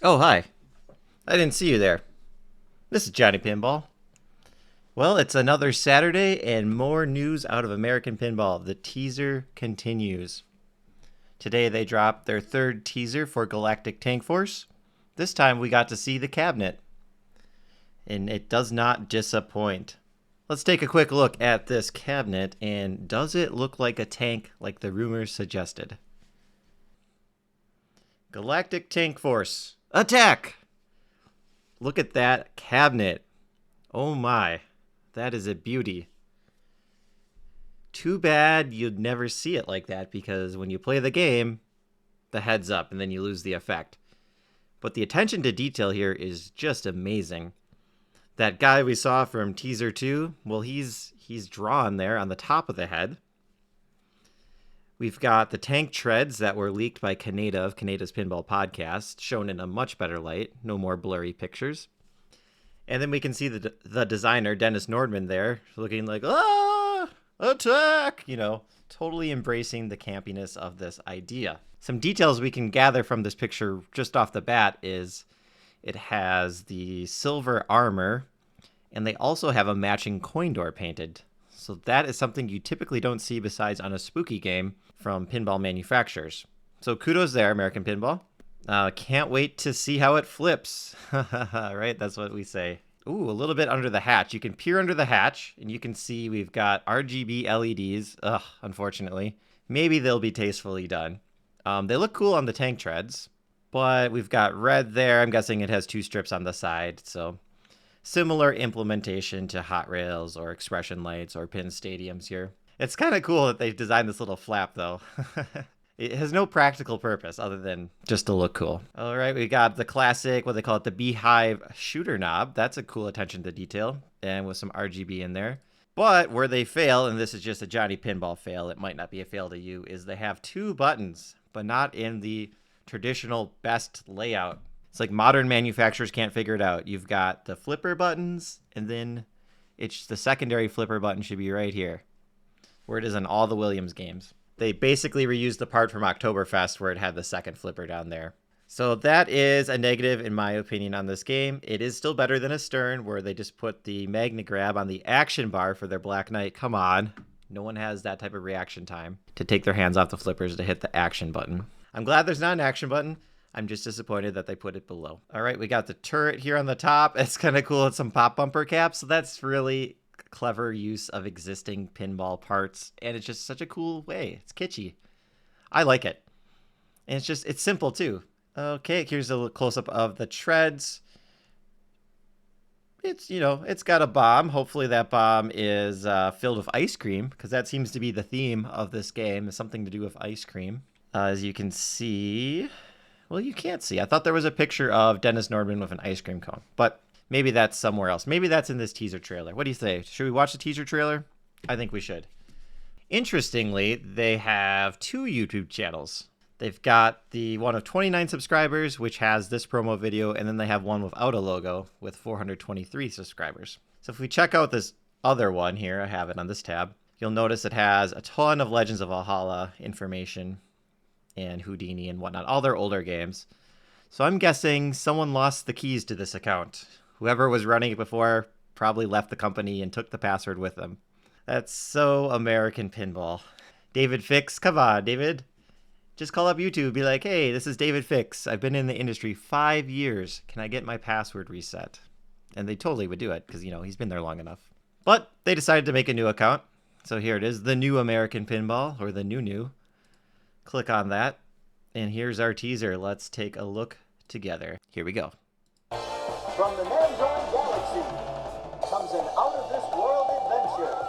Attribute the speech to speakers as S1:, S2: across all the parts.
S1: Oh, hi. I didn't see you there. This is Johnny Pinball. Well, it's another Saturday and more news out of American Pinball. The teaser continues. Today they dropped their third teaser for Galactic Tank Force. This time we got to see the cabinet. And it does not disappoint. Let's take a quick look at this cabinet, and does it look like a tank like the rumors suggested? Galactic Tank Force, attack! Look at that cabinet. Oh my, that is a beauty. Too bad you'd never see it like that, because when you play the game, the head's up and then you lose the effect. But the attention to detail here is just amazing. That guy we saw from teaser 2, well, he's drawn there on the top of the head. We've got the tank treads that were leaked by Kaneda of Kaneda's Pinball Podcast, shown in a much better light, no more blurry pictures. And then we can see the designer, Dennis Nordman, there, looking like, attack! Totally embracing the campiness of this idea. Some details we can gather from this picture just off the bat is it has the silver armor, and they also have a matching coin door painted. So that is something you typically don't see besides on a spooky game from pinball manufacturers. So kudos there, American Pinball. Can't wait to see how it flips. Right? That's what we say. Ooh, a little bit under the hatch. You can peer under the hatch, and you can see we've got RGB LEDs. Ugh, unfortunately. Maybe they'll be tastefully done. They look cool on the tank treads, but we've got red there. I'm guessing it has 2 strips on the side, so similar implementation to Hot Rails or Expression Lights or Pin Stadiums here. It's kind of cool that they designed this little flap, though. It has no practical purpose other than just to look cool. All right, we got the classic, what they call it, the Beehive shooter knob. That's a cool attention to detail, and with some RGB in there. But where they fail, and this is just a Johnny Pinball fail, it might not be a fail to you, is they have 2 buttons, but not in the traditional best layout. It's like modern manufacturers can't figure it out. You've got the flipper buttons, and then it's the secondary flipper button should be right here, where it is in all the Williams games. They basically reused the part from Oktoberfest where it had the second flipper down there. So that is a negative in my opinion on this game. It is still better than a Stern where they just put the Magna Grab on the action bar for their Black Knight. Come on. No one has that type of reaction time to take their hands off the flippers to hit the action button. I'm glad there's not an action button. I'm just disappointed that they put it below. All right, we got the turret here on the top. It's kind of cool. It's some pop bumper caps. So that's really clever use of existing pinball parts. And it's just such a cool way. It's kitschy. I like it. And it's simple too. Okay, here's a little close-up of the treads. It's got a bomb. Hopefully that bomb is filled with ice cream, because that seems to be the theme of this game, is something to do with ice cream. As you can see, well, you can't see. I thought there was a picture of Dennis Nordman with an ice cream cone, but maybe that's somewhere else. Maybe that's in this teaser trailer. What do you say? Should we watch the teaser trailer? I think we should. Interestingly, they have 2 YouTube channels. They've got the one of 29 subscribers, which has this promo video, and then they have one without a logo with 423 subscribers. So if we check out this other one here, I have it on this tab, you'll notice it has a ton of Legends of Valhalla information and Houdini and whatnot, all their older games. So I'm guessing someone lost the keys to this account. Whoever was running it before probably left the company and took the password with them. That's so American Pinball. David Fix, come on, David. Just call up YouTube, be like, hey, this is David Fix. I've been in the industry 5 years. Can I get my password reset? And they totally would do it because, he's been there long enough. But they decided to make a new account. So here it is, the new American Pinball, or the new. Click on that. And here's our teaser. Let's take a look together. Here we go.
S2: From the Mandarin Galaxy comes an out-of-this-world adventure.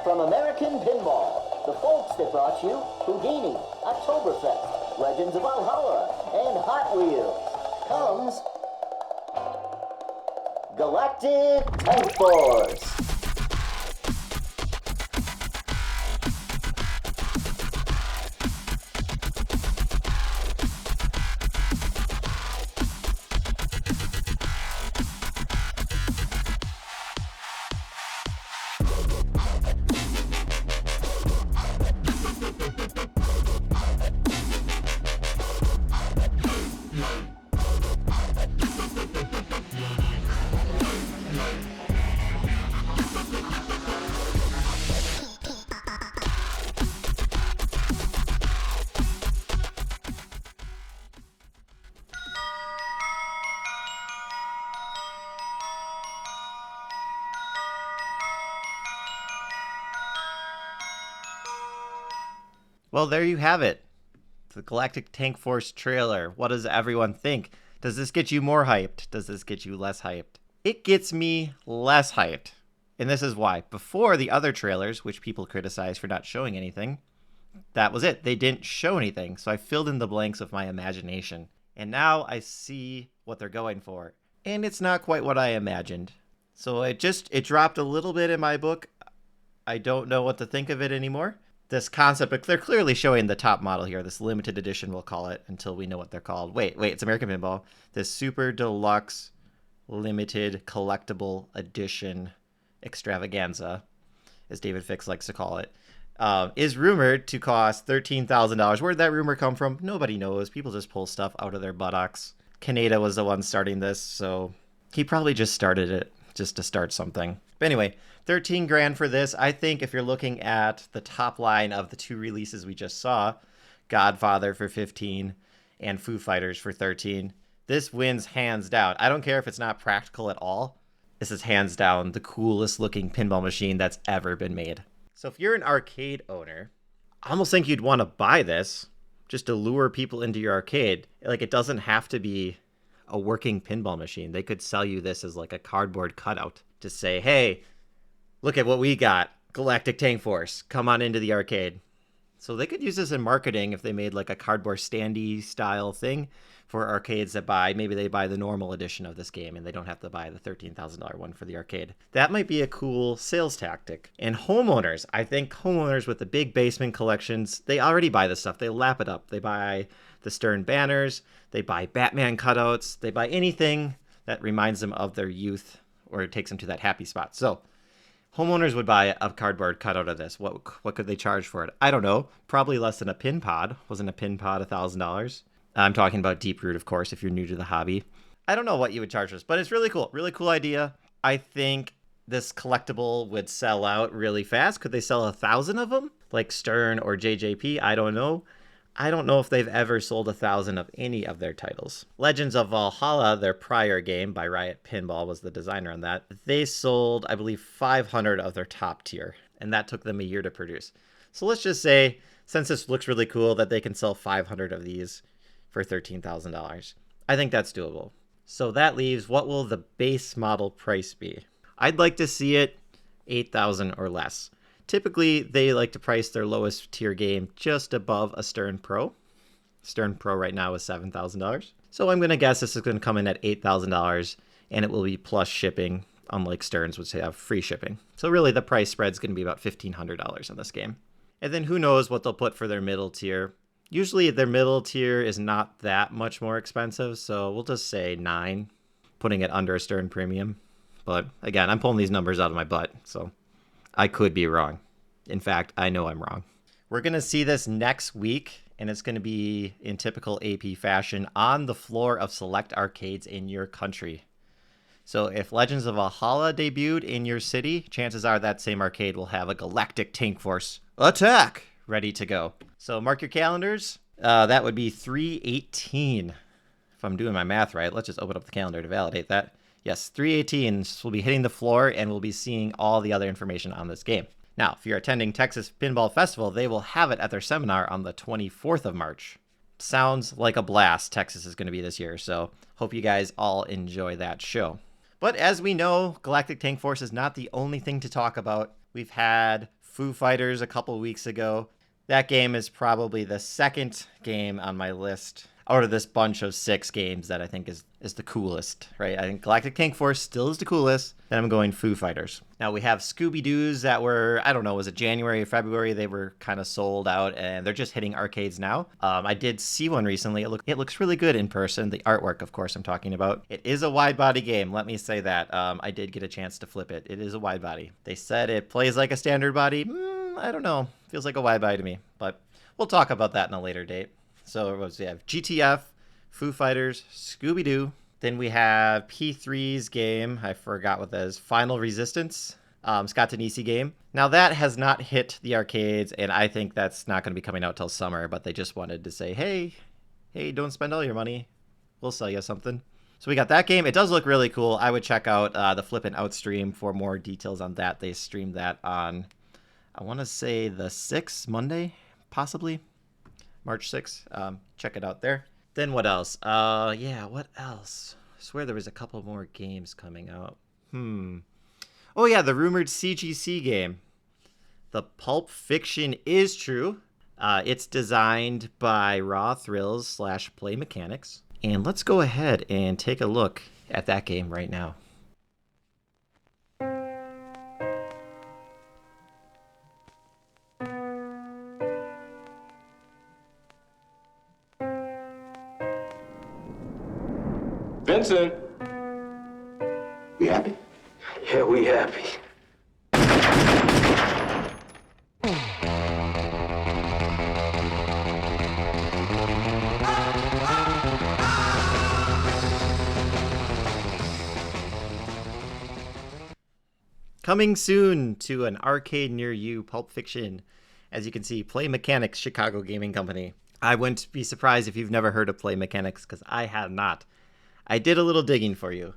S2: From American Pinball, the folks that brought you Houdini, Oktoberfest, Legends of Valhalla, and Hot Wheels, comes Galactic Tank Force.
S1: Well, there you have it. The Galactic Tank Force trailer. What does everyone think? Does this get you more hyped? Does this get you less hyped? It gets me less hyped. And this is why. Before the other trailers, which people criticize for not showing anything, that was it. They didn't show anything. So I filled in the blanks with my imagination. And now I see what they're going for. And it's not quite what I imagined. So it dropped a little bit in my book. I don't know what to think of it anymore. This concept, but they're clearly showing the top model here, this limited edition, we'll call it, until we know what they're called. Wait, it's American Pinball. This super deluxe limited collectible edition extravaganza, as David Fix likes to call it, is rumored to cost $13,000. Where'd that rumor come from? Nobody knows. People just pull stuff out of their buttocks. Kaneda was the one starting this, so he probably just started it just to start something. But anyway, 13 grand for this. I think if you're looking at the top line of the two releases we just saw, Godfather for 15 and Foo Fighters for 13, this wins hands down. I don't care if it's not practical at all. This is hands down the coolest looking pinball machine that's ever been made. So if you're an arcade owner, I almost think you'd want to buy this just to lure people into your arcade. Like, it doesn't have to be a working pinball machine. They could sell you this as like a cardboard cutout to say, hey, look at what we got. Galactic Tank Force. Come on into the arcade. So they could use this in marketing if they made like a cardboard standee style thing for arcades that maybe they buy the normal edition of this game and they don't have to buy the $13,000 one for the arcade. That might be a cool sales tactic. And homeowners, I think homeowners with the big basement collections, they already buy this stuff. They lap it up. They buy the Stern banners. They buy Batman cutouts. They buy anything that reminds them of their youth or it takes them to that happy spot. So homeowners would buy a cardboard cutout of this. What could they charge for it? I don't know. Probably less than a pin pod. Wasn't a pin pod $1,000? I'm talking about Deep Root, of course, if you're new to the hobby. I don't know what you would charge this, but it's really cool. Really cool idea. I think this collectible would sell out really fast. Could they sell 1,000 of them? Like Stern or JJP? I don't know. I don't know if they've ever sold 1,000 of any of their titles. Legends of Valhalla, their prior game by Riot Pinball, was the designer on that. They sold, I believe, 500 of their top tier, and that took them a year to produce. So let's just say, since this looks really cool, that they can sell 500 of these for $13,000. I think that's doable. So that leaves, what will the base model price be? I'd like to see it $8,000 or less. Typically, they like to price their lowest tier game just above a Stern Pro. Stern Pro right now is $7,000. So I'm going to guess this is going to come in at $8,000 and it will be plus shipping, unlike Sterns, which have free shipping. So really the price spread is going to be about $1,500 on this game. And then who knows what they'll put for their middle tier. Usually their middle tier is not that much more expensive, so we'll just say 9, putting it under a Stern Premium. But again, I'm pulling these numbers out of my butt, so I could be wrong. In fact, I know I'm wrong. We're going to see this next week, and it's going to be in typical AP fashion on the floor of select arcades in your country. So if Legends of Valhalla debuted in your city, chances are that same arcade will have a Galactic Tank Force attack ready to go. So mark your calendars. That would be 3/18. If I'm doing my math right, let's just open up the calendar to validate that. Yes, 3/18 will be hitting the floor and we'll be seeing all the other information on this game. Now, if you're attending Texas Pinball Festival, they will have it at their seminar on the 24th of March. Sounds like a blast Texas is going to be this year, so hope you guys all enjoy that show. But as we know, Galactic Tank Force is not the only thing to talk about. We've had Foo Fighters a couple weeks ago. That game is probably the second game on my list out of this bunch of 6 games that I think is the coolest, right? I think Galactic Tank Force still is the coolest. Then I'm going Foo Fighters. Now we have Scooby-Doos that were, I don't know, was it January or February? They were kind of sold out and they're just hitting arcades now. I did see one recently. It looks really good in person. The artwork, of course, I'm talking about. It is a wide body game. Let me say that. I did get a chance to flip it. It is a wide body. They said it plays like a standard body. I don't know. Feels like a wide body to me, but we'll talk about that in a later date. So we have GTF, Foo Fighters, Scooby-Doo. Then we have P3's game. I forgot what that is. Final Resistance. Scott Denisi game. Now that has not hit the arcades, and I think that's not going to be coming out till summer, but they just wanted to say, hey, don't spend all your money. We'll sell you something. So we got that game. It does look really cool. I would check out the Flippin' Out stream for more details on that. They streamed that on, I want to say the 6th, Monday, possibly. March 6th. Check it out there. Then what else? What else? I swear there was a couple more games coming out. Oh yeah, the rumored CGC game. The Pulp Fiction is true. It's designed by Raw Thrills / Play Mechanix. And let's go ahead and take a look at that game right now.
S3: Vincent! We happy?
S4: Yeah, we happy.
S1: Coming soon to an arcade near you, Pulp Fiction. As you can see, Play Mechanix, Chicago gaming company. I wouldn't be surprised if you've never heard of Play Mechanix, because I have not. I did a little digging for you.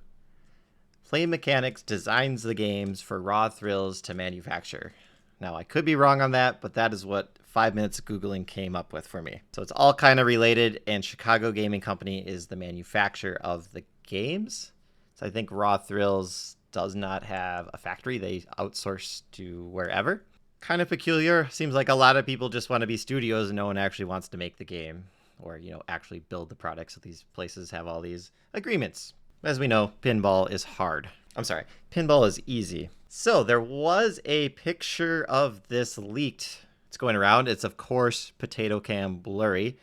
S1: Play Mechanix designs the games for Raw Thrills to manufacture. Now, I could be wrong on that, but that is what 5 minutes of Googling came up with for me. So it's all kind of related, and Chicago Gaming Company is the manufacturer of the games. So I think Raw Thrills does not have a factory. They outsource to wherever. Kind of peculiar. Seems like a lot of people just want to be studios and no one actually wants to make the game or, actually build the product. So these places have all these agreements. As we know, pinball is hard. I'm sorry, pinball is easy. So there was a picture of this leaked. It's going around. It's, of course, potato cam blurry.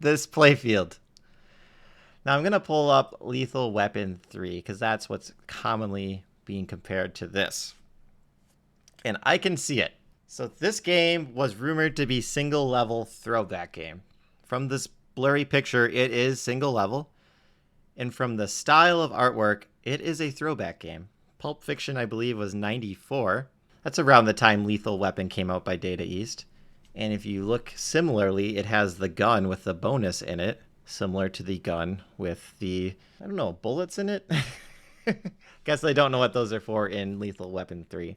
S1: This playfield. Now I'm going to pull up Lethal Weapon 3 because that's what's commonly being compared to this. And I can see it. So this game was rumored to be single level throwback game. From this blurry picture, it is single level. And from the style of artwork, it is a throwback game. Pulp Fiction, I believe, was 94. That's around the time Lethal Weapon came out by Data East. And if you look similarly, it has the gun with the bonus in it. Similar to the gun with the, bullets in it? Guess I don't know what those are for in Lethal Weapon 3.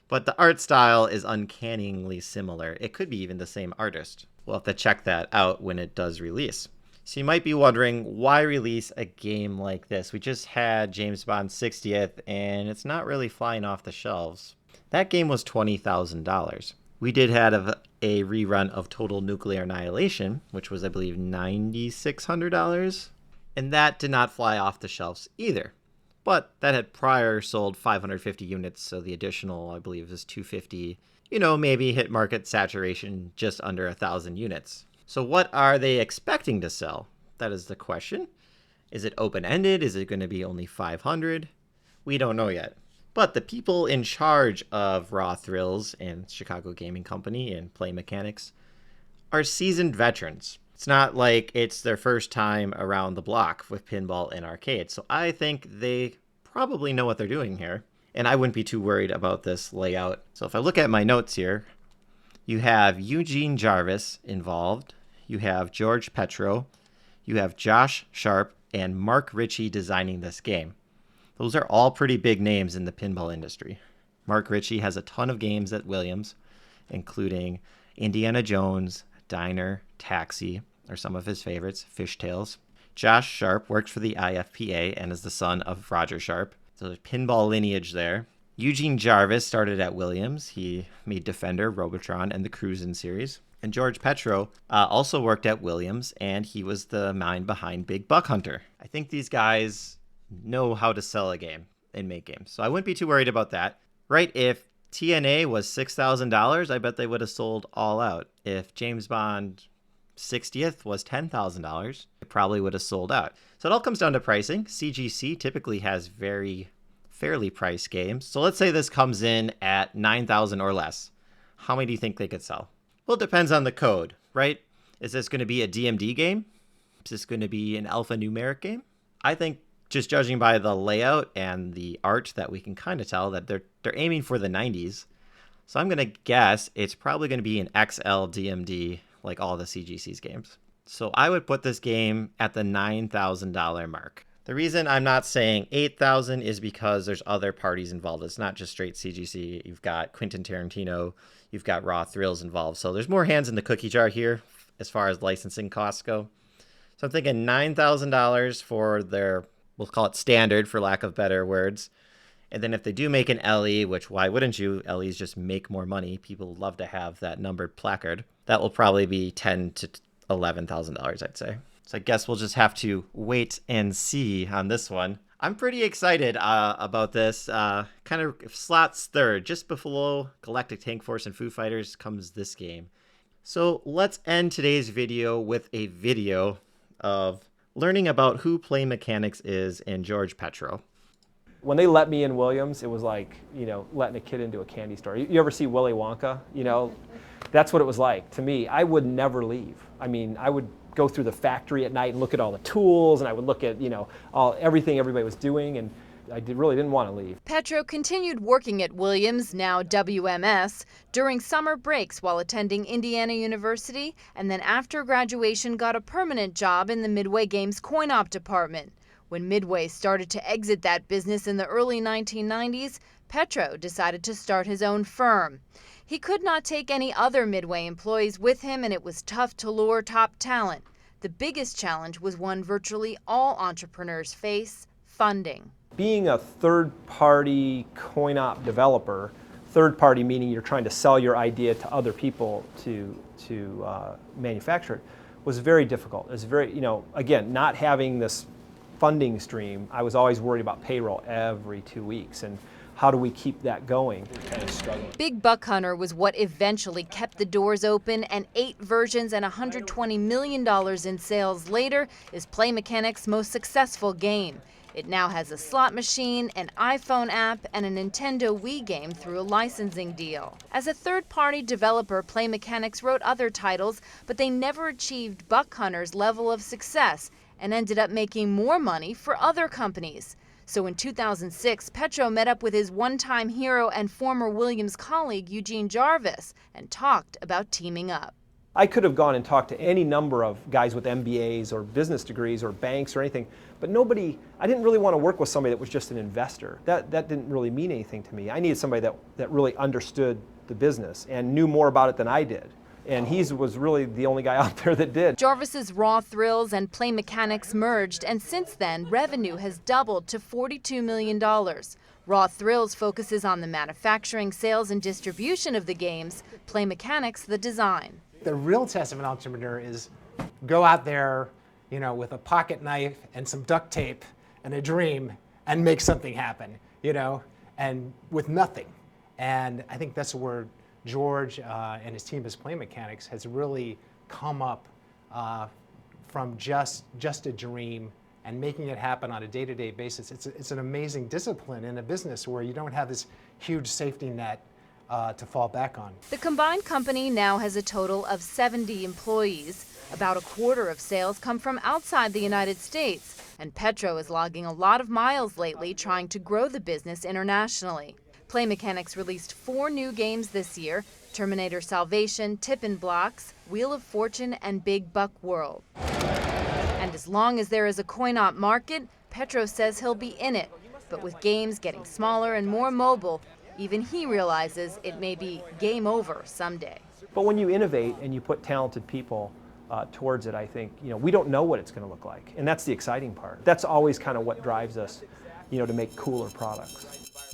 S1: But the art style is uncannily similar. It could be even the same artist. We'll have to check that out when it does release. So you might be wondering, why release a game like this? We just had James Bond 60th, and it's not really flying off the shelves. That game was $20,000. We did have a rerun of Total Nuclear Annihilation, which was, I believe, $9,600. And that did not fly off the shelves either. But that had prior sold 550 units, so the additional, I believe, is 250. Maybe hit market saturation just under 1,000 units. So what are they expecting to sell? That is the question. Is it open-ended? Is it going to be only 500? We don't know yet. But the people in charge of Raw Thrills and Chicago Gaming Company and Play Mechanix are seasoned veterans. It's not like it's their first time around the block with pinball and arcade. So I think they probably know what they're doing here. And I wouldn't be too worried about this layout. So if I look at my notes here, you have Eugene Jarvis involved. You have George Petro. You have Josh Sharp and Mark Ritchie designing this game. Those are all pretty big names in the pinball industry. Mark Ritchie has a ton of games at Williams, including Indiana Jones, Diner, Taxi, are some of his favorites, Fishtails. Josh Sharp worked for the IFPA and is the son of Roger Sharp. So there's pinball lineage there. Eugene Jarvis started at Williams. He made Defender, Robotron, and the Cruisin' series. And George Petro also worked at Williams, and he was the mind behind Big Buck Hunter. I think these guys know how to sell a game and make games. So I wouldn't be too worried about that. Right? If TNA was $6,000, I bet they would have sold all out. If James Bond 60th was $10,000, it probably would have sold out. So it all comes down to pricing. CGC typically has very fairly priced games. So let's say this comes in at $9,000 or less. How many do you think they could sell? Well, it depends on the code, right? Is this going to be a DMD game? Is this going to be an alphanumeric game? I think just judging by the layout and the art that we can kind of tell that they're aiming for the 90s. So I'm going to guess it's probably going to be an XL DMD like all the CGC's games. So I would put this game at the $9,000 mark. The reason I'm not saying 8,000 is because there's other parties involved. It's not just straight CGC. You've got Quentin Tarantino, you've got Raw Thrills involved. So there's more hands in the cookie jar here as far as licensing costs go. So I'm thinking $9,000 for their, we'll call it standard for lack of better words. And then if they do make an LE, which why wouldn't you? LEs just make more money. People love to have that numbered placard. That will probably be $10,000 to $11,000, I'd say. So I guess we'll just have to wait and see on this one. I'm pretty excited about this. Kind of slots third, just below Galactic Tank Force and Foo Fighters comes this game. So let's end today's video with a video of learning about who Play Mechanix is and George Petro.
S4: When they let me in Williams, it was like, you know, letting a kid into a candy store. You ever see Willy Wonka? You know, that's what it was like to me. I would never leave. I mean, I would go through the factory at night and look at all the tools, and I would look at, you know, everything everybody was doing, and I really didn't want to leave.
S5: Petro continued working at Williams, now WMS, during summer breaks while attending Indiana University, and then after graduation got a permanent job in the Midway Games coin-op department. When Midway started to exit that business in the early 1990s, Petro decided to start his own firm. He could not take any other Midway employees with him, and it was tough to lure top talent. The biggest challenge was one virtually all entrepreneurs face: funding.
S4: Being a third-party coin-op developer, third-party meaning you're trying to sell your idea to other people to manufacture it, was very difficult. It was very, you know, again, not having this funding stream, I was always worried about payroll every 2 weeks, and how do we keep that going? Kind of struggling.
S5: Big Buck Hunter was what eventually kept the doors open, and 8 versions and $120 million in sales later is Play Mechanix's most successful game. It now has a slot machine, an iPhone app, and a Nintendo Wii game through a licensing deal. As a third-party developer, Play Mechanix wrote other titles, but they never achieved Buck Hunter's level of success and ended up making more money for other companies. So in 2006, Petro met up with his one-time hero and former Williams colleague Eugene Jarvis and talked about teaming up.
S4: I could have gone and talked to any number of guys with MBAs or business degrees or banks or anything, but nobody, I didn't really want to work with somebody that was just an investor. That didn't really mean anything to me. I needed somebody that really understood the business and knew more about it than I did. And he was really the only guy out there that did.
S5: Jarvis's Raw Thrills and Play Mechanix merged, and since then, revenue has doubled to $42 million. Raw Thrills focuses on the manufacturing, sales, and distribution of the games. Play Mechanix, the design.
S6: The real test of an entrepreneur is go out there, you know, with a pocket knife and some duct tape and a dream and make something happen, you know, and with nothing. And I think that's where George and his team as Play Mechanix has really come up from just a dream and making it happen on a day-to-day basis. It's an amazing discipline in a business where you don't have this huge safety net to fall back on.
S5: The combined company now has a total of 70 employees. About a quarter of sales come from outside the United States, and Petro is logging a lot of miles lately trying to grow the business internationally. Play Mechanix released 4 new games this year: Terminator Salvation, Tippin' Blocks, Wheel of Fortune, and Big Buck World. And as long as there is a coin-op market, Petro says he'll be in it. But with games getting smaller and more mobile, even he realizes it may be game over someday.
S4: But when you innovate and you put talented people towards it, I think, you know, we don't know what it's going to look like. And that's the exciting part. That's always kind of what drives us, you know, to make cooler products.